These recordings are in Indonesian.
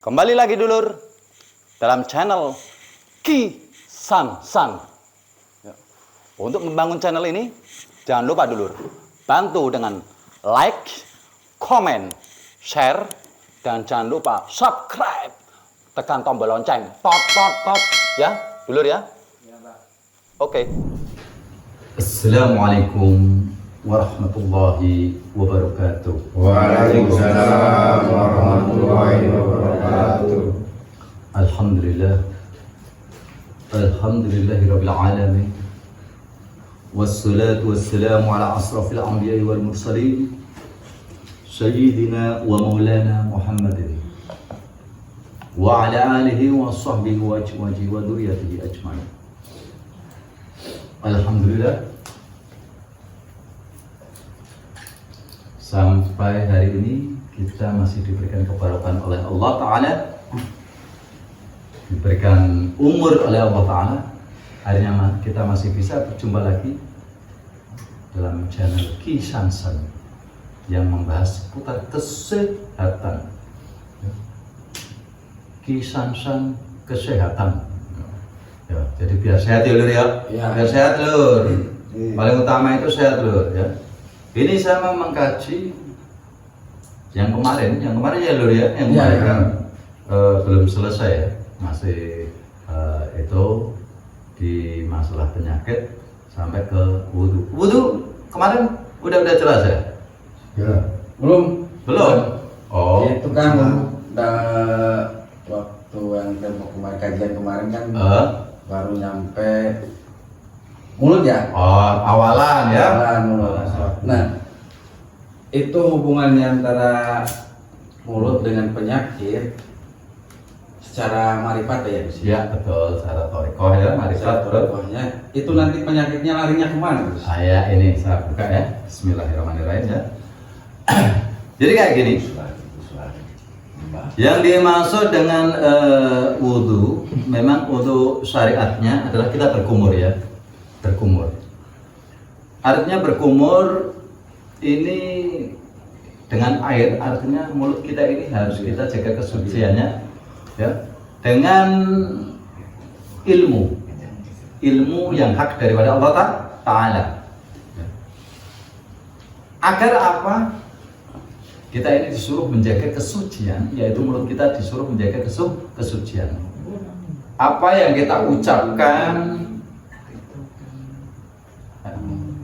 Kembali lagi dulur dalam channel Ki San San. Ya. Untuk membangun channel ini jangan lupa dulur bantu dengan like, komen, share, dan jangan lupa subscribe. Tekan tombol lonceng, tot ya dulur ya. Oke. Assalamualaikum warahmatullahi wabarakatuh. Waalaikumsalam warahmatullahi wabarakatuh. Alhamdulillahirabbil alamin. Wassalatu wassalamu ala asrafil anbiya'i wal mursalin sayyidina wa maulana Muhammadin wa ala alihi wa sahbihi wa ajma'i wa dzurriyyatihi ajma'in. Alhamdulillah, sampai hari ini kita masih diberikan kebarokan oleh Allah Ta'ala, diberikan umur oleh Allah Ta'ala. Akhirnya kita masih bisa berjumpa lagi dalam channel Ki San San yang membahas seputar kesehatan. Ki San San kesehatan. Ya, jadi biar sehat ya lur ya. Biar sehat lur. Paling utama itu sehat lur ya. Ini sama mengkaji yang kemarin ya lur ya, yang kemarin kan belum selesai ya, masih itu di masalah penyakit sampai ke wudu. Wudu kemarin udah jelas ya? Ya, belum. Oh, itu kan waktu yang tempo kemarin kajian kemarin kan baru nyampe mulut ya. Oh, awalan ya. Awalan mulut. Nah, itu hubungannya antara mulut dengan penyakit secara marifat ya Gus? Ya betul, secara thariqah ya, marifat Thariqahnya itu nanti penyakitnya larinya kemana Gus? Saya buka ya. Bismillahirrahmanirrahim ya. Jadi kayak gini. Yang dimaksud dengan wudu, memang wudu syariatnya adalah kita berkumur ya. Berkumur. Artinya berkumur ini dengan air, artinya mulut kita ini harus kita jaga kesuciannya ya, dengan ilmu yang hak daripada Allah Ta'ala. Agar apa? Kita ini disuruh menjaga kesucian, yaitu mulut kita disuruh menjaga kesucian. Apa yang kita ucapkan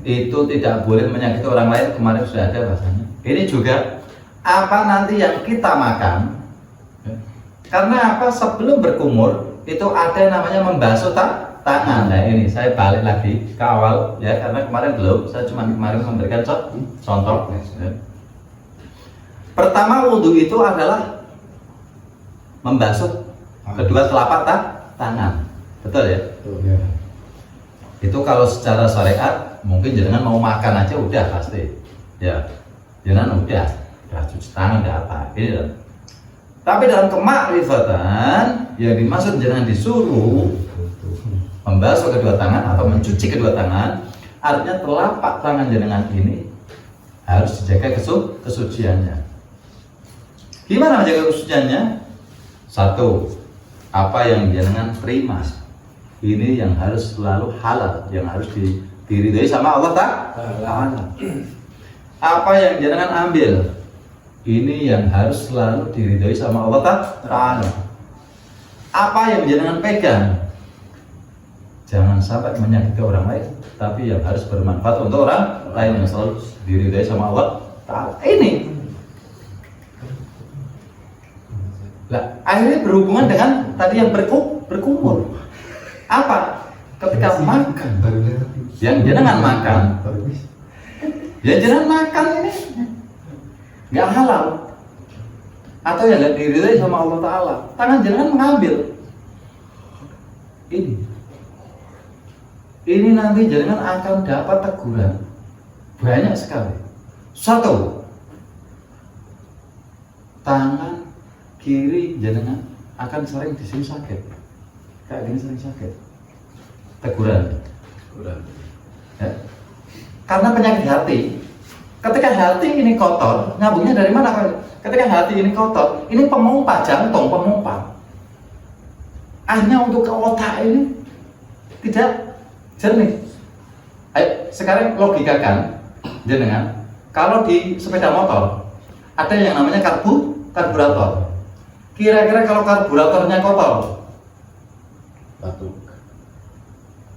itu tidak boleh menyakiti orang lain, kemarin sudah ada bahasanya. Ini juga apa nanti yang kita makan, karena apa, sebelum berkumur itu ada yang namanya membasuh tangan. Nah ini saya balik lagi ke awal ya, karena kemarin belum, saya cuma kemarin memberikan contoh ya. Pertama, wudhu itu adalah membasuh kedua telapak tangan, betul ya? Ya. Itu kalau secara syariat mungkin jangan mau makan aja udah pasti ya, jangan udah cuci tangan udah apa ini loh. Tapi dalam kemakrifatan yang dimaksud jangan disuruh membasuh kedua tangan atau mencuci kedua tangan, artinya telapak tangan jenengan ini harus dijaga kesuciannya. Gimana menjaga kesuciannya? Satu, apa yang jenengan terima ini yang harus selalu halal, yang harus diridhoi sama Allah Ta'ala. Apa yang jenengan ambil ini yang harus selalu diridhoi sama Allah Ta'ala. Apa yang jenengan pegang jangan sampai menyakiti orang lain, tapi yang harus bermanfaat untuk orang lain, yang selalu diridhoi sama Allah Ta'ala. Ini lah, akhirnya berhubungan dengan tadi yang berkumur. Apa? Ketika makan, yang jenengan makan, ini nggak halal, atau yang nggak diridhoi sama Allah Ta'ala, tangan jenengan mengambil ini nanti jenengan akan dapat teguran banyak sekali. Satu, tangan kiri jenengan akan sering di sini sakit, kayak gini sering sakit, teguran ya. Karena penyakit hati, Ketika hati ini kotor, nyambungnya dari mana? Ketika hati ini kotor, ini pemompa jantung, pemompa. Akhirnya untuk ke otak ini tidak jernih. Ayo, sekarang logikakan, jenengan, kalau di sepeda motor ada yang namanya karburator. Kira-kira kalau karburatornya kotor, batuk.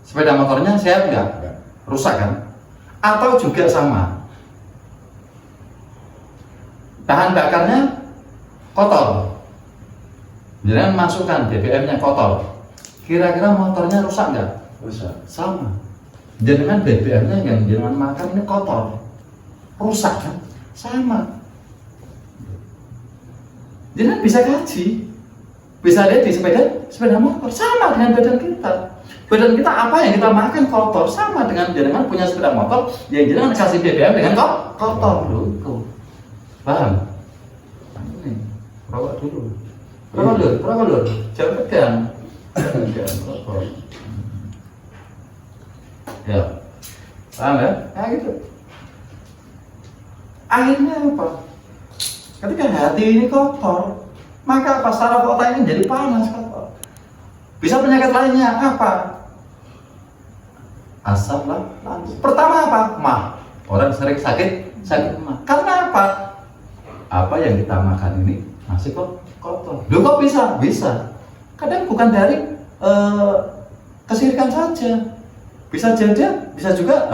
sepeda motornya sehat nggak? Rusak kan? Atau juga sama? Bahan bakarnya kotor, jangan masukkan BBM-nya kotor. Kira-kira motornya rusak nggak? Rusak. Sama. Jangan BBM-nya yang jangan makan ini kotor, rusak kan? Sama. Jangan bisa kaji, bisa lihat di sepeda motor sama dengan badan kita. Badan kita apa yang kita makan kotor, sama dengan jangan punya sepeda motor yang jangan kasih BBM dengan kotor. Loh. Paham? Ini rokok dulu. Rokok dulu. Jangan pegang. Jangan rokok. Ya. Paham ya? Nah gitu. Akhirnya apa? Ketika hati ini kotor, maka apa? Saraf otak ini jadi panas kotor. Bisa penyakit lainnya apa? Asam lambung. Pertama apa? Mah. Orang sering sakit mah. Karena apa? Apa yang kita makan ini masih kotor. Loh kok bisa? Bisa. Kadang bukan dari kesirikan saja. Bisa jadi, bisa juga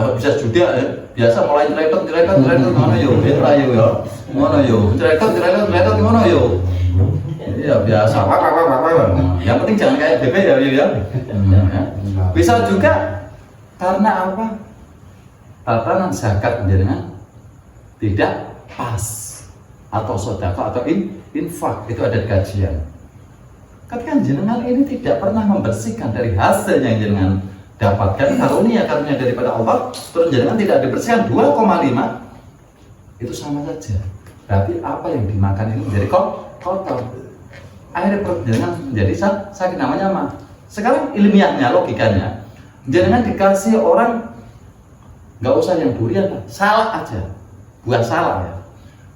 ya. Biasa mulai ceretot ngono yo, ayo yo. Ngono yo, ceretot ngono yo. Iya biasa. Yang penting jangan kayak bebek ya. Bisa juga karena apa? Tatanan zakat jenengan tidak pas. Atau sedekah atau infak, itu ada di kajian. Ketika jenengan ini tidak pernah membersihkan dari hasil yang jenengan dapatkan karunia daripada Allah, terus jenengan tidak dibersihkan 2,5, itu sama saja. Berarti apa yang dimakan ini menjadi kotor. Akhirnya perut jenengan menjadi sakit, namanya mah. Sekarang ilmiahnya, logikanya, jenengan dikasih orang nggak usah yang durian, salak aja, buah salak ya.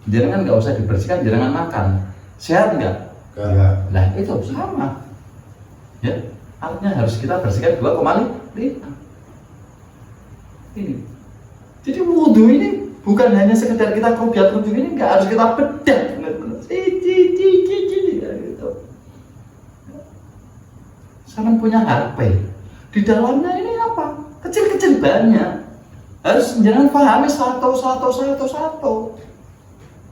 Jangan nggak usah dibersihkan, jangan makan. Sehat nggak? Enggak. Nah itu sama. Ya, artinya harus kita bersihkan 2,5. Ini. Jadi wudhu ini bukan hanya sekedar kita kopiat wudhu ini, nggak harus kita bedah benar-benar. Gitu. Sama punya HP. Di dalamnya ini apa? Kecil-kecil banyak. Harus jangan pahami satu.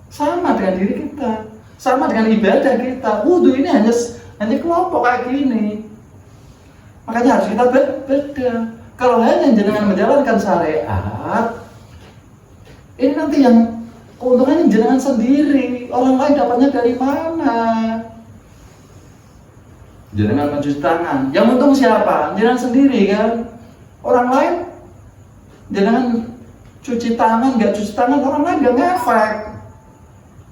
Sama dengan diri kita, sama dengan ibadah kita. Wudhu ini hanya kelompok kayak gini. Makanya harus kita beda. Kalau hanya jenengan menjalankan syariat, ini nanti yang keuntungannya jenengan sendiri. Orang lain dapatnya dari mana? Jenengan mencuci tangan, yang untung siapa? Jenengan sendiri kan. Orang lain jenengan cuci tangan, nggak cuci tangan, orang lain nggak ngefek.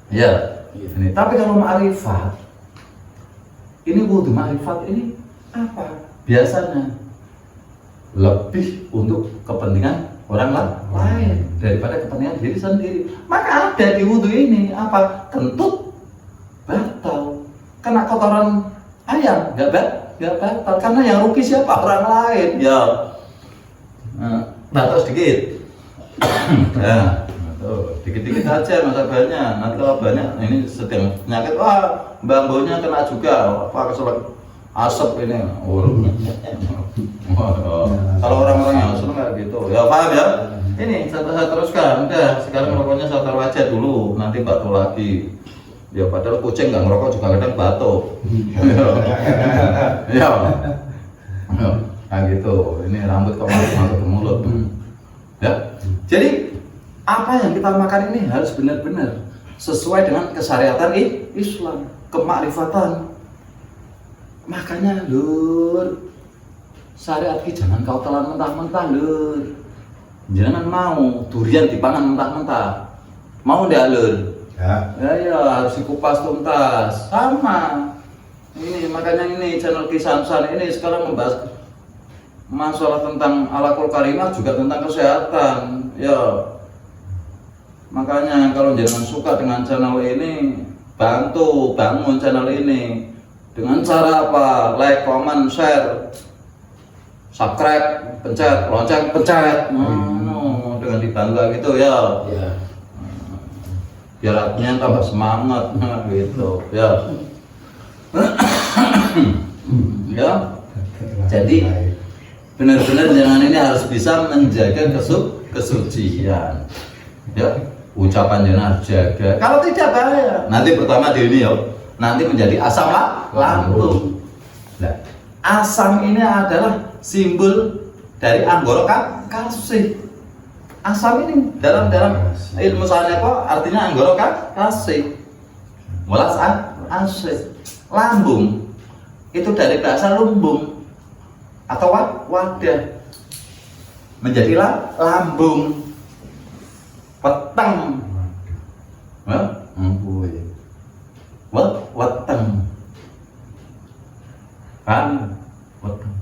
Ya, ini. Tapi kalau ma'rifat, ini wudhu ma'rifat ini apa? Biasanya lebih untuk kepentingan orang lain daripada kepentingan diri sendiri. Maka ada di wudhu ini apa? Kentut batal, kena kotoran ayam nggak batal, karena yang rugi siapa? Orang lain. Ya, batal sedikit. Ya. Dikit-dikit aja masa banyak, nanti kalau banyak ini sedang penyakit, wah bambunya kena juga, apa keselak asap ini. Kalau orang-orang yang seneng kayak gitu, ya paham ya. Ini saya teruskan, udah sekarang rokoknya saya taruh aja dulu, nanti batuk lagi. Ya padahal kucing nggak ngerokok juga kadang batuk. Ya, nah gitu. Ini rambut kok masuk ke mulut. Ya, jadi apa yang kita makan ini harus benar-benar sesuai dengan kesyariatan Islam, kemakrifatan. Makanya lur, syariat ki jangan kau telan mentah-mentah lur. Jangan mau durian dipangan mentah-mentah. Mau ndak lur? Ya harus dikupas tuntas. Sama. Ini makanya ini channel Kisamsan ini sekarang membahas masalah tentang alaqul karimah, juga tentang kesehatan. Ya. Makanya kalau jangan suka dengan channel ini, bantu bangun channel ini dengan cara apa? Like, comment, share, subscribe, pencet lonceng, pencet. Dengan dibantu gitu ya. Ya. Biar artinya tambah semangat gitu ya. Ya. Jadi benar-benar jangan ini harus bisa menjaga kesucian. Ya, ucapan jangan harus jaga. Kalau tidak bahaya. Nanti pertama di ini ya, nanti menjadi asam lambung. Nah, asam ini adalah simbol dari anggora kasih. Asam ini dalam ilmu sains apa artinya anggora kasih. Welas asih. Lambung itu dari bahasa lumbung atau wadah menjadi lambung. Weteng. Weteng. Kan? Weteng.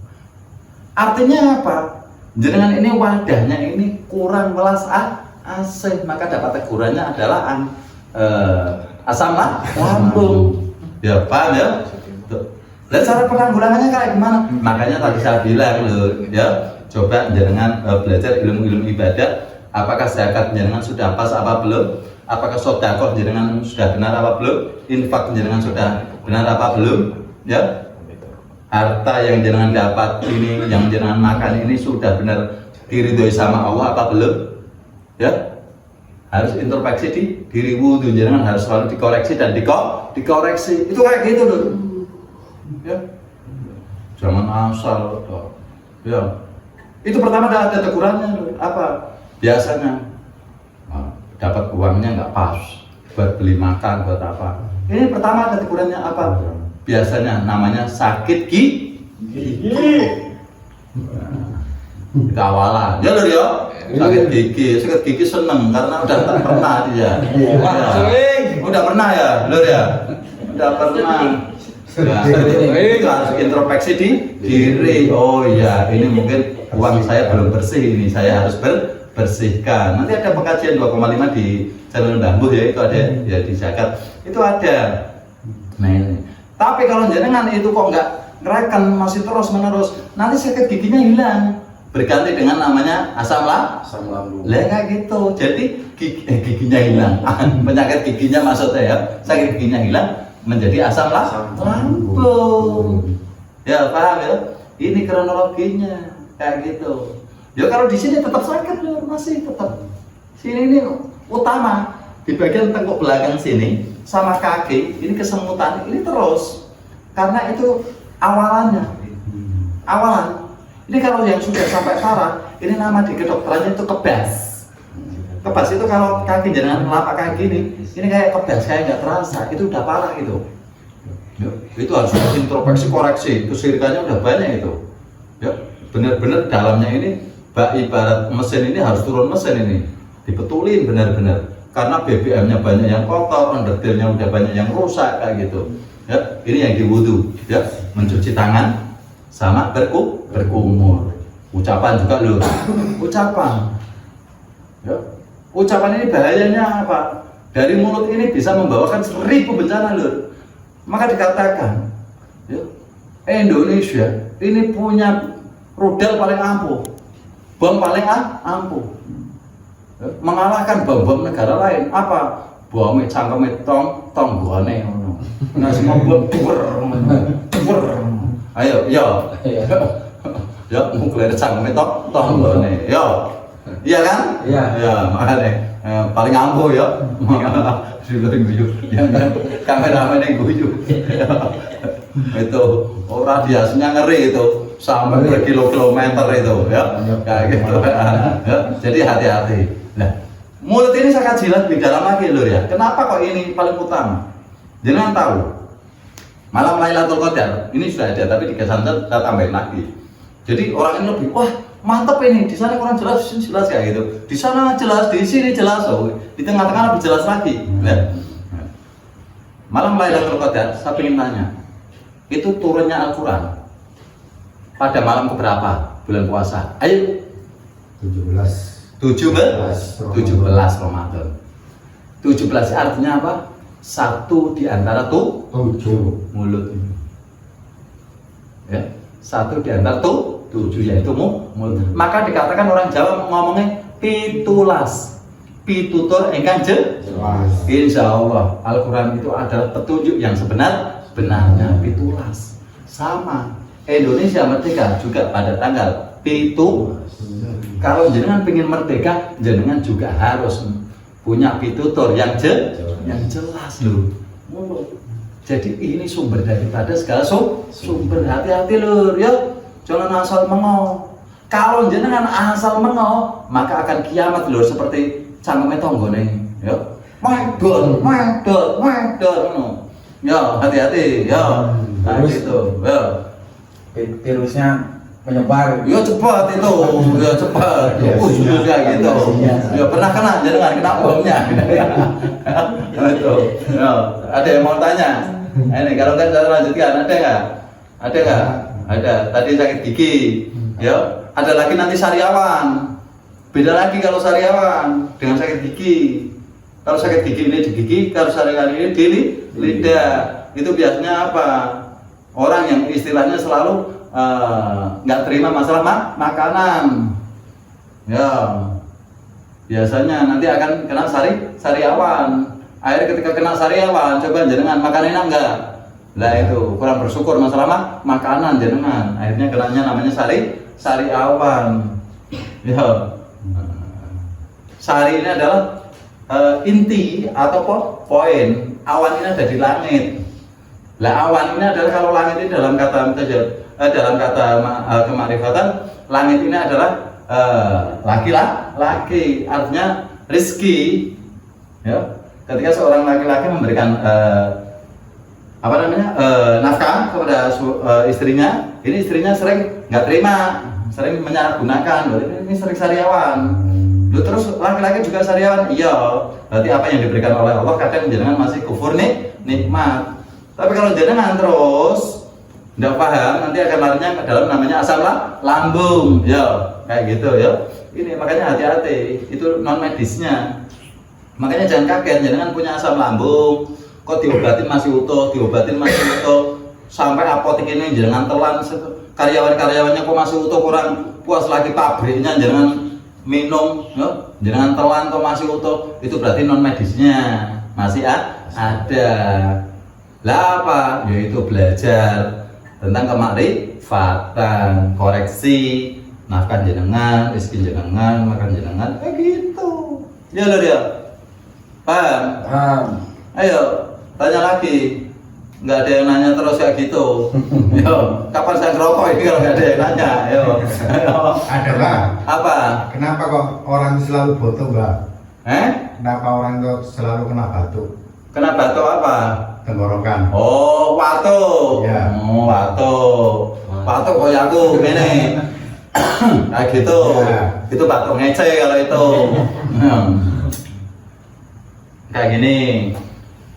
Artinya apa? Jenengan ini wadahnya ini kurang welas asih, maka dapat tegurannya adalah asam lambung. Ya, paham ya? Dan cara penanggulangannya kayak gimana? Makanya tadi saya bilang loh, ya, coba jenengan belajar ilmu-ilmu ibadah. Apakah zakat jenengan sudah pas apa belum? Apakah sedekah jenengan sudah benar apa belum? Infak jenengan sudah benar apa belum? Ya. Harta yang jenengan dapat ini, yang jenengan makan ini sudah benar diridhoi sama Allah apa belum? Ya. Harus introspeksi di diri wudu, jenengan harus selalu dikoreksi dan dikoreksi. Itu kayak gitu loh. Ya. Jangan asal toh. Ya. Itu pertama ada tegurannya loh. Apa? Biasanya dapat uangnya nggak pas buat beli makan, buat apa. Ini pertama ada tegurannya apa? Biasanya namanya sakit gigi. Itu awalan ya lho ya, sakit gigi seneng karena udah tak pernah dia ya. Udah pernah ya lho ya, udah pernah ya, itu harus introspeksi di diri. Oh iya, ini mungkin uang saya belum bersih, ini saya harus bersihkan. Nanti ada pengkajian 2,5 di channel Bambu ya, itu ada ya di zakat itu ada. Nah ini. Tapi kalau jenengan itu kok nggak ngereken masih terus menerus, nanti sakit giginya hilang, berganti dengan namanya asam lambung. Lah kayak gitu. Jadi giginya hilang, penyakit giginya maksudnya ya, sakit giginya hilang menjadi asam lambung. Ya paham ya? Ini kronologinya kayak gitu. Ya kalau di sini tetap sakit ya, masih tetap. Sini ini utama di bagian tengkuk belakang sini sama kaki ini kesemutan ini terus karena itu awalannya. Awalan. Ini kalau yang sudah sampai parah, ini nama di kedokterannya itu kebas. Kebas itu kalau kaki jangan telapak kaki ini kayak kebas, kayak nggak terasa, itu udah parah gitu. Ya, itu harus introspeksi koreksi, kesirikannya udah banyak itu. Ya, benar-benar dalamnya ini ibarat mesin ini harus turun mesin ini, dibetulin benar-benar. Karena BBM-nya banyak yang kotor, underdealnya udah banyak yang rusak kayak gitu. Ya, ini yang diwudu, ya, mencuci tangan sama berkumur. Ucapan juga loh, ucapan. Ya, ucapan ini bahayanya apa? Dari mulut ini bisa membawakan 1000 bencana loh. Maka dikatakan, ya, Indonesia ini punya rudal paling ampuh. Bom paling ampuh, mengalahkan bom-bom negara lain. Apa? Bom cangkeme tong gone ngono. Nah semua bom ber. Ayo, yo. Ya, nuklir cangkeme tong gone. Yo. Iya kan? Iya. Ya, makanya paling ampuh ya. Sudah guyu. Ya kan? Kameramen yang guyu. Itu radiasinya ngeri itu. Sampai berkilo-kilometer itu ya, kayak gitu ya. Jadi hati-hati. Nah, mulut ini saya kaji lebih dalam lagi lho ya. Kenapa kok ini paling utama? Jangan tahu. Malam Lailatul Qadar ini sudah ada, tapi di kesan saya tambahin lagi. Jadi orang ini lebih wah mantep ini. Di sana kurang jelas, di sini jelas kayak gitu. Di sana jelas, di sini jelas. Oh, di tengah-tengah lebih jelas lagi. Nah, malam Lailatul Qadar, saya ingin tanya, itu turunnya Al-Quran pada malam keberapa bulan puasa? Ayo 17 Ramadan. 17 artinya apa? Satu di antara 7 mulut ini. Ya, satu di antara 7 yaitu mulut. Maka dikatakan orang Jawa ngomongnya pitulas, pitutur engkang jelas. Insya Allah Al-Quran itu adalah petunjuk yang sebenarnya pitulas. Sama Indonesia merdeka juga pada tanggal pitu. Kalau jenengan pengen merdeka, jenengan juga harus punya pitutur yang jelas loh. Jadi ini sumber daripada segala sumber. Hati-hati lur ya, jangan asal mengo. Kalau jenengan asal mengo, maka akan kiamat lur, seperti cangkeme tonggone ya. Medon no. Ya, hati-hati ya. Nah, gitu. Ya. Virusnya menyebar. Ya cepat itu, ya cepat. Ya gitu. Ya pernah kena jenengan kena bomnya. Itu. Ya, ada yang mau tanya? Ini kalau kan saya lanjutkan, ada nggak? Ada nggak? Ada. Tadi sakit gigi. Ya, ada lagi nanti sariawan. Beda lagi kalau sariawan dengan sakit gigi. Kalau sakit gigi ini di gigi, kalau sariawan ini di lidah. Itu biasanya apa? Orang yang istilahnya selalu nggak terima masalah makanan, ya biasanya nanti akan kena sariawan. Akhirnya ketika kena sariawan, coba jenengan makan enak nggak? Lah itu kurang bersyukur masalah makanan jenengan. Akhirnya kenanya namanya sariawan. Ya, sari ini adalah inti atau poin. Awan ini ada di langit. Lah awan ini adalah, kalau langit ini dalam kata kemarifatan, langit ini adalah laki-laki, artinya rizki. Ya, ketika seorang laki-laki memberikan nafkah kepada istrinya, ini istrinya sering nggak terima, sering menyalahgunakan, berarti ini sering sariawan. Terus laki-laki juga sariawan, iya, berarti apa yang diberikan oleh Allah kadang jenengan masih kufur nikmat. Tapi kalau jenengan terus nggak paham, nanti akan larinya ke dalam namanya asam lambung, ya kayak gitu ya. Ini makanya hati-hati, itu non medisnya. Makanya jangan kaget, jenengan punya asam lambung, kok diobatin masih utuh, sampai apotek ini jenengan telan, karyawannya kok masih utuh, kurang puas lagi pabriknya jenengan minum, ya? Jenengan telan kok masih utuh, itu berarti non medisnya masih ada. Lah apa? Yaitu belajar tentang kemarifatan, koreksi nafkah jenengan, rezeki jenengan, makan jenengan, kayak gitu. Ya lho ya. Paham? Ayo tanya lagi. Nggak ada yang nanya terus kayak gitu. Yo, kapan saya ngerokok ini kalau nggak ada yang nanya? Yo. Ada Mbak. Apa? Kenapa kok orang selalu botok Mbak? Kenapa orang itu selalu kena batuk? Kena batuk apa? Tenggorokan. Oh, batuk. Ya. Oh, batuk. Batuk kayak aku gini. Kayak gitu. Ya. Itu batuk ngece kalau itu. Kayak gini.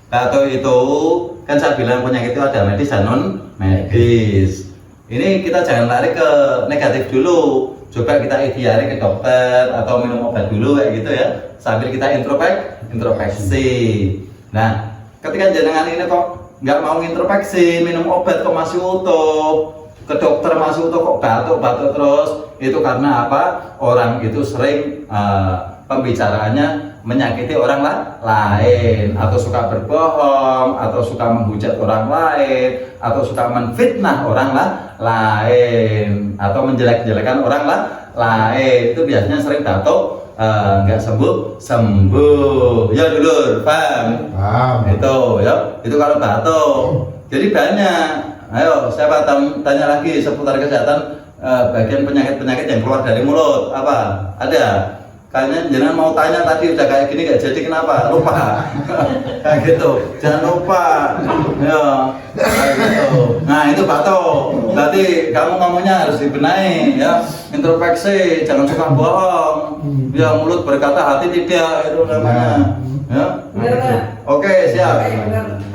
Batuk itu kan saya bilang penyakit itu ada medis dan non medis. Ini kita jangan lari ke negatif dulu. Coba kita ikhtiari ke dokter atau minum obat dulu kayak gitu ya. Sambil kita introspeksi. Nah, ketika jenengan ini kok nggak mau introspeksi, minum obat kok masih utuh, ke dokter masih utuh, kok batuk terus, itu karena apa? Orang itu sering pembicaraannya menyakiti orang lain, atau suka berbohong, atau suka menghujat orang lain, atau suka menfitnah orang lain, atau menjelek-jelekan orang lain. Itu biasanya sering batuk, nggak sembuh. Ya dulur, paham? Itu ya, itu kalau batuk. Jadi banyak. Ayo, siapa tanya lagi seputar kesehatan bagian penyakit yang keluar dari mulut? Apa? Ada? Kayaknya jangan mau tanya tadi udah kayak gini nggak jadi, kenapa? Lupa. Kayak gitu. Jangan lupa. Ya, kayak gitu. Nah, itu batuk. Berarti kamu ngomongnya harus dibenahi ya. Introspeksi, jangan suka bohong. Ya, mulut berkata hati tidak, itu namanya. Ya. Oke, siap.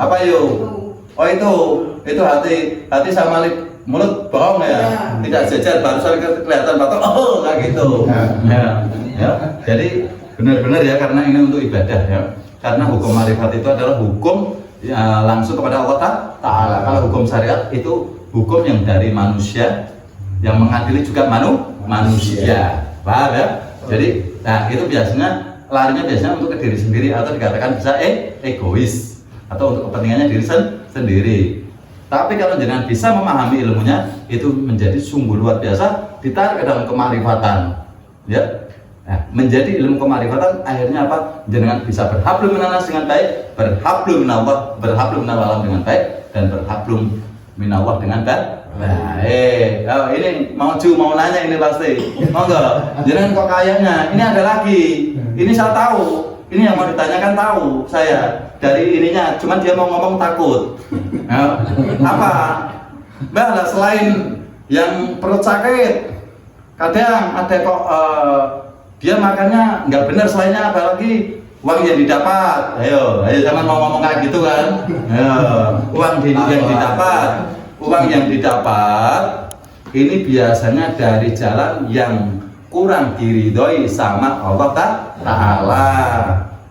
Apa yuk? Oh, itu hati sama mulut bohong ya. Tidak sejajar, barusan kelihatan batuk. Oh, kayak gitu. Ya. Ya, jadi benar-benar ya, karena ini untuk ibadah ya. karena hukum marifat itu adalah hukum ya, langsung kepada Allah Ta'ala. Kalau hukum syariat itu hukum yang dari manusia, yang mengadili juga manusia. Paham ya? Jadi, nah itu biasanya larinya biasanya untuk ke diri sendiri atau dikatakan bisa egois atau untuk kepentingannya diri sendiri. Tapi kalau jenengan bisa memahami ilmunya, itu menjadi sungguh luar biasa, ditarik ke dalam kemarifatan. Ya, nah, menjadi ilmu kemarifatan akhirnya apa? Jenengan bisa berhablum minanas dengan baik, berhablum minallah, berhablum minallahi dengan baik, dan berhablum minallah dengan baik. Oh, ini mau nanya ini pasti. Mau nggak? Jenengan kok kayaknya ini ada lagi. Ini saya tahu. Ini yang mau ditanyakan tahu saya dari ininya. Cuman dia mau ngomong takut. Nah, apa? Mbak lah selain yang perut sakit, kadang ada kok dia makannya nggak benar, selainnya apa lagi? Uang yang didapat. Ayo jangan mau ngomong kayak gitu kan. Ayo, uang yang didapat ini biasanya dari jalan yang kurang diridhoi sama Allah Ta'ala.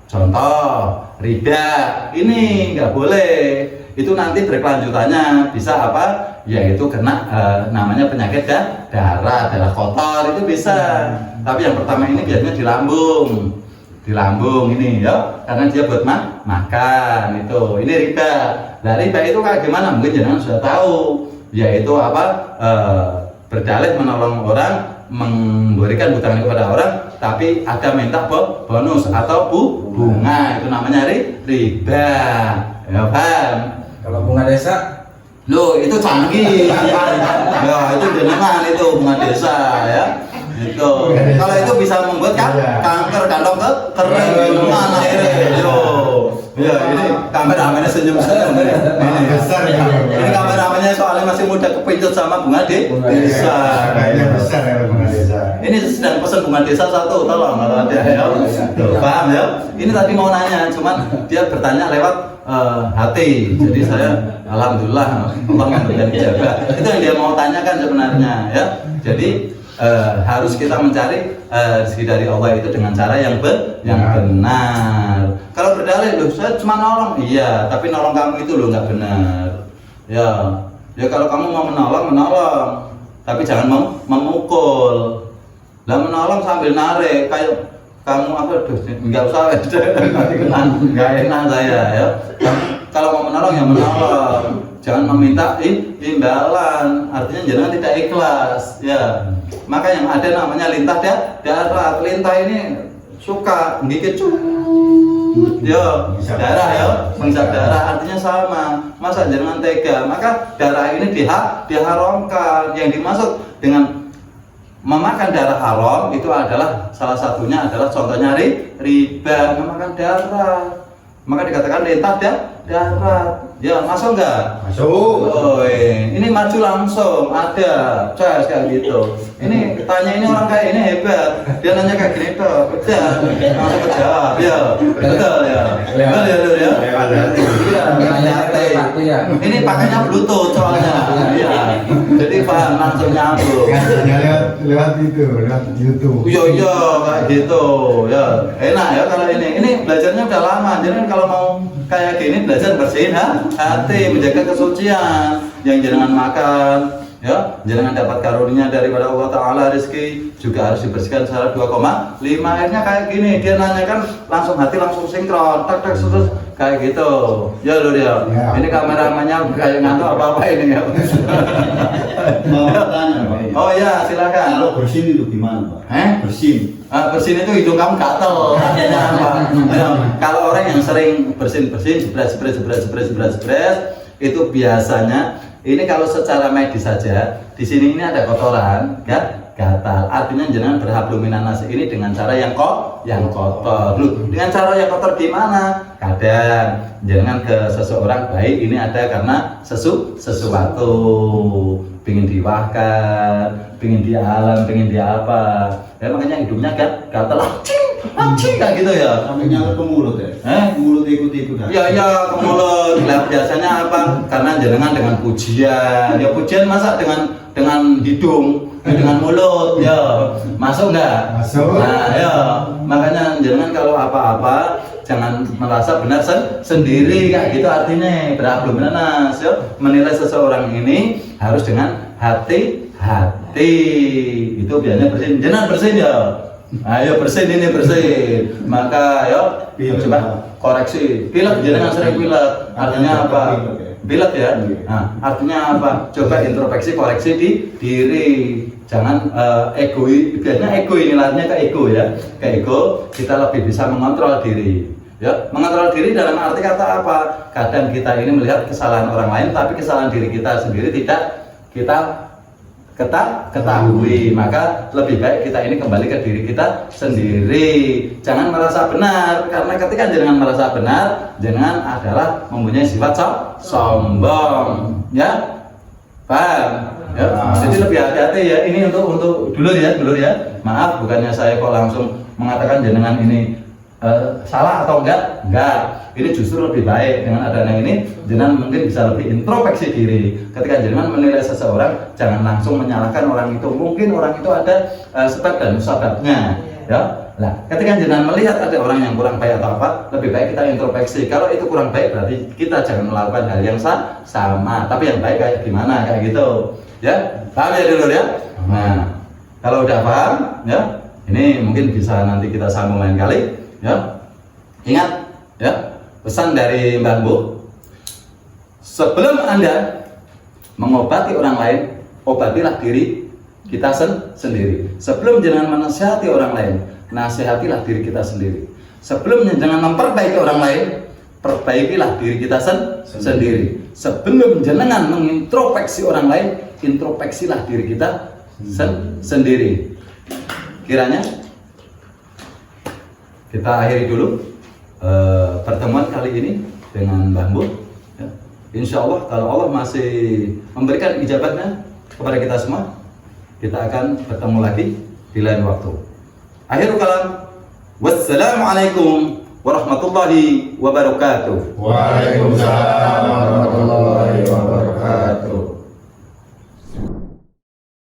Contoh riba, ini nggak boleh. Itu nanti berkelanjutannya bisa apa? Yaitu kena namanya penyakit darah kotor, itu bisa. Tapi yang pertama ini biasanya di lambung ini ya, karena dia buat makan itu. Ini riba. Nah riba itu kayak gimana? Mungkin jangan sudah tahu. Yaitu apa? Berdalih menolong orang, memberikan hutang kepada orang, tapi ada minta bonus atau bunga, itu namanya riba. Ya paham? Kalau bunga desa, loh itu canggih. Ya itu jenengan itu bunga desa ya. Itu kalau itu bisa membuat kanker kantong kering mana akhirnya. Ya ini kameramennya senyum-senyum ini. Besar ya. Ini kameramennya soalnya masih muda kepincut sama bunga desa. Kayaknya besar ya bunga desa. Ini sedang pesan bunga desa satu, tolong kalau ada ya. Paham ya? Ini tadi mau nanya, cuman dia bertanya lewat hati. Jadi saya alhamdulillah Allah memberikan ijabah. Itu yang dia mau tanyakan sebenarnya ya. Jadi harus kita mencari rezeki dari Allah itu dengan cara yang benar. Kalau berdalih loh saya cuma nolong, iya, tapi nolong kamu itu loh nggak benar. Ya kalau kamu mau menolong, tapi jangan memukul. Lah menolong sambil narik kayak kamu apa nggak usah nggak enak saya ya. Kalau mau menolong ya menolong, jangan meminta imbalan, artinya jangan tidak ikhlas ya. Maka yang ada namanya lintah darah. Lintah ini suka gigit ya darah ya, menghisap darah, artinya sama. Masa jangan tega. Maka darah ini diharamkan. Yang dimaksud dengan memakan darah haram itu adalah salah satunya adalah contohnya riba, memakan darah. Maka dikatakan lintah darah. Ya masuk enggak? Masuk. Oh, ini maju langsung ada cas kayak gitu. Ini tanya ini orang kayak ini hebat. Dia nanya kayak gini tuh, udah langsung kejawab ya. Betul ya. Betul ya. Iya. Ini pakainya Bluetooth soalnya. Iya. Jadi paham langsung nyambung. Lewat YouTube. Iya kayak gitu. Ya enak ya kalau ini. Ini belajarnya udah lama. Jadi kalau mau kayak gini belajar bersihin hati, menjaga kesucian. Yang jangan makan, ya, jangan dapat karunia daripada Allah Ta'ala, rezeki juga harus dibersihkan secara 2,5. Akhirnya kayak gini, dia nanyakan langsung hati langsung sinkron, tak terus kayak gitu. Ya loh dia. Ya. Ini kameramannya kayak ngantuk apa ini ya. Mau tanya Pak. Oh ya silakan. Kalau bersin itu gimana Pak? Bersin. Bersin itu hidung kamu gatel. Artinya apa? Ya, kalau orang yang sering bersin, jebret, itu biasanya ini kalau secara medis saja di sini ini ada kotoran, gatal. Artinya jangan berhablum minanas ini dengan cara yang kotor. Loh, dengan cara yang kotor gimana? Kadang jangan ke seseorang baik ini ada karena sesuatu pingin diwahkan, pingin di alam, pingin di apa. Ya makanya hidungnya gatal. Anjing kayak gitu ya. Sampai nyala ke mulut ya? Mulut ikut-ikut. Iya ke mulut. Nah, biasanya apa? Karena jenengan dengan pujian. Ya pujian masa dengan hidung, dengan mulut. Ya masuk nggak? Masuk. Nah ya makanya jenengan kalau apa-apa jangan merasa benar sendiri kayak gitu artinya. Belum benar ya. Menilai seseorang ini harus dengan hati-hati. Itu biasanya bersin. Jangan bersin ya. Ayo bersin ini bersin. Maka yo coba koreksi. Pilek jangan sering pilek. Artinya apa? Pilek ya. Nah, artinya apa? Coba introspeksi, koreksi di diri. Jangan biasanya ego ini larinya ke ego ya. Ke ego kita lebih bisa mengontrol diri. Ya, mengontrol diri dalam arti kata apa? Kadang kita ini melihat kesalahan orang lain, tapi kesalahan diri kita sendiri tidak kita ketahui. Maka lebih baik kita ini kembali ke diri kita sendiri. Jangan merasa benar, karena ketika jangan merasa benar, jangan adalah mempunyai sifat sombong. Ya, paham? Ya, jadi lebih hati-hati ya. Ini untuk dulu ya. Maaf, bukannya saya kok langsung mengatakan jenengan ini salah atau enggak. Ini justru lebih baik dengan adanya ini jenengan mungkin bisa lebih introspeksi diri. Ketika jenengan menilai seseorang, jangan langsung menyalahkan orang itu. Mungkin orang itu ada sebab dan musababnya. Ya. Nah, ketika jenengan melihat ada orang yang kurang baik atau apa, lebih baik kita introspeksi. Kalau itu kurang baik berarti kita jangan melakukan hal yang sama. Tapi yang baik kayak gimana kayak gitu. Ya, paham ya dulu ya. Nah, kalau udah paham, ya, ini mungkin bisa nanti kita sambung lain kali. Ya, ingat, ya, pesan dari Mbak Bu. Sebelum Anda mengobati orang lain, obatilah diri kita sendiri. Sebelum jangan menasihati orang lain, nasihatilah diri kita sendiri. Sebelum jangan memperbaiki orang lain, perbaikilah diri kita sendiri. Sebelum jenengan mengintrospeksi orang lain, introspeksilah diri kita sendiri. Kiranya kita akhiri dulu pertemuan kali ini dengan Mbah Mbok. Ya. Insya Allah kalau Allah masih memberikan ijabahnya kepada kita semua, kita akan bertemu lagi di lain waktu. Akhirul kalam. Wassalamualaikum warahmatullahi wabarakatuh. Waalaikumsalam.